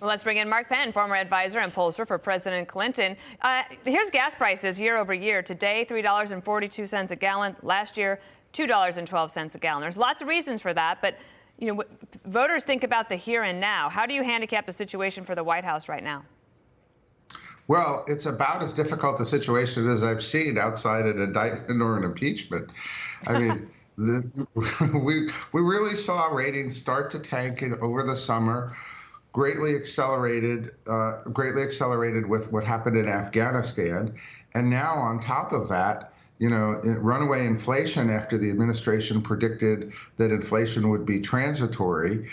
Well, let's bring in Mark Penn, former advisor and pollster for President Clinton. Here's gas prices year over year. Today, $3.42 a gallon. Last year, $2.12 a gallon. There's lots of reasons for that, but voters think about the here and now. How do you handicap the situation for the White House right now? Well, it's about as difficult a situation as I've seen outside an indictment or an impeachment. I mean, we really saw ratings start to tank over the summer. Greatly accelerated with what happened in Afghanistan. And now on top of that, runaway inflation after the administration predicted that inflation would be transitory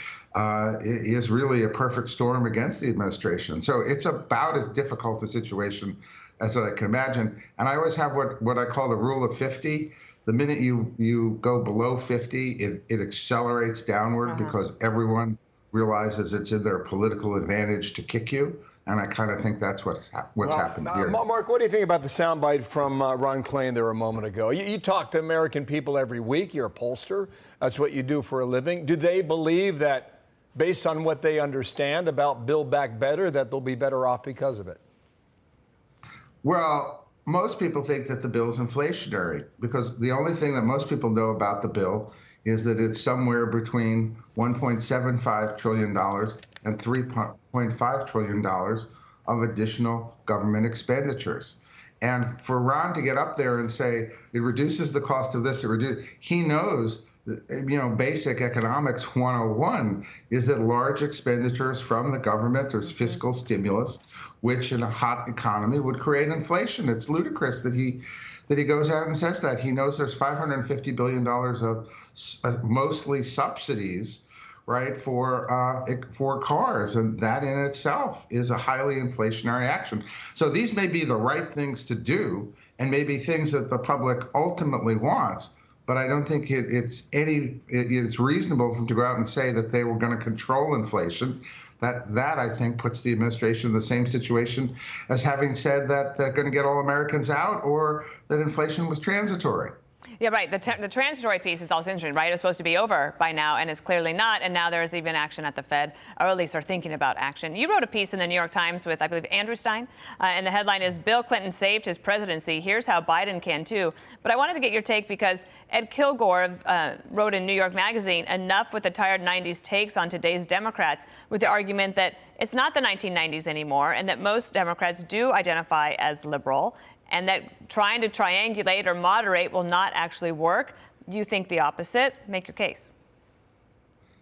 is really a perfect storm against the administration. So it's about as difficult a situation as I can imagine. And I always have what I call the rule of 50. The minute you go below 50, it accelerates downward because everyone realizes it's in their political advantage to kick you. And I kind of think that's what's happened here. Mark, what do you think about the soundbite from Ron Klain there a moment ago? You talk to American people every week. You're a pollster. That's what you do for a living. Do they believe that, based on what they understand about Build Back Better, that they'll be better off because of it? Well, most people think that the bill is inflationary because the only thing that most people know about the bill is that it's somewhere between $1.75 trillion and $3.5 trillion of additional government expenditures. And for Ron to get up there and say it reduces the cost of this, he knows, basic economics 101 is that large expenditures from the government or fiscal stimulus, which in a hot economy would create inflation. It's ludicrous that he goes out and says that. He knows there's $550 billion of mostly subsidies, right, for cars, and that in itself is a highly inflationary action. So these may be the right things to do, and maybe things that the public ultimately wants. But I don't think it's reasonable for them to go out and say that they were going to control inflation. That I think puts the administration in the same situation as having said that they're going to get all Americans out or that inflation was transitory. Yeah, right. The transitory piece is also interesting, right? It's supposed to be over by now, and it's clearly not. And now there is even action at the Fed, or at least are thinking about action. You wrote a piece in the New York Times with, I believe, Andrew Stein, and the headline is "Bill Clinton Saved His Presidency. Here's How Biden Can Too." But I wanted to get your take because Ed Kilgore wrote in New York Magazine, "Enough with the tired 90s takes on today's Democrats," with the argument that it's not the 1990s anymore, and that most Democrats do identify as liberal, and that trying to triangulate or moderate will not actually work. You think the opposite? Make your case.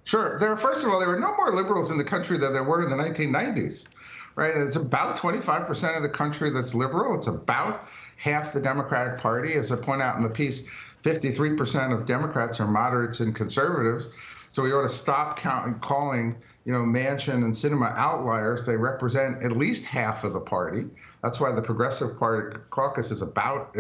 Sure. First of all, there were no more liberals in the country than there were in the 1990s, right? It's about 25% of the country that's liberal. It's about half the Democratic Party. As I point out in the piece, 53% of Democrats are moderates and conservatives. So we ought to stop calling, Manchin and Sinema outliers. They represent at least half of the party. That's why the Progressive Party caucus is about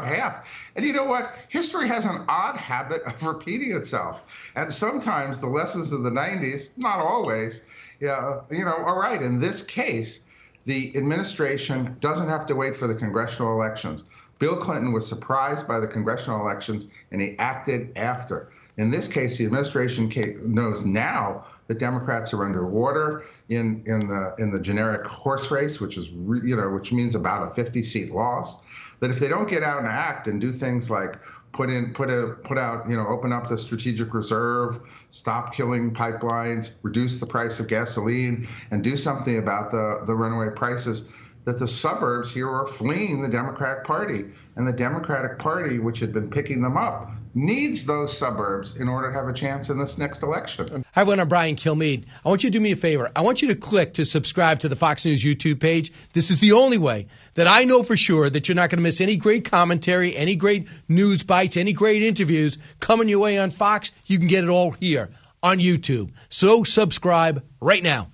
half. And you know what? History has an odd habit of repeating itself. And sometimes the lessons of the 90s, not always, are right. In this case, the administration doesn't have to wait for the congressional elections. Bill Clinton was surprised by the congressional elections, and he acted after. In this case, the administration knows now that Democrats are underwater in the generic horse race, which means about a 50-seat loss. That if they don't get out and act and do things like open up the strategic reserve, stop killing pipelines, reduce the price of gasoline, and do something about the runaway prices, that the suburbs here are fleeing the Democratic Party. And the Democratic Party, which had been picking them up, needs those suburbs in order to have a chance in this next election. Hi, everyone. I'm Brian Kilmeade. I want you to do me a favor. I want you to click to subscribe to the Fox News YouTube page. This is the only way that I know for sure that you're not going to miss any great commentary, any great news bites, any great interviews coming your way on Fox. You can get it all here on YouTube. So subscribe right now.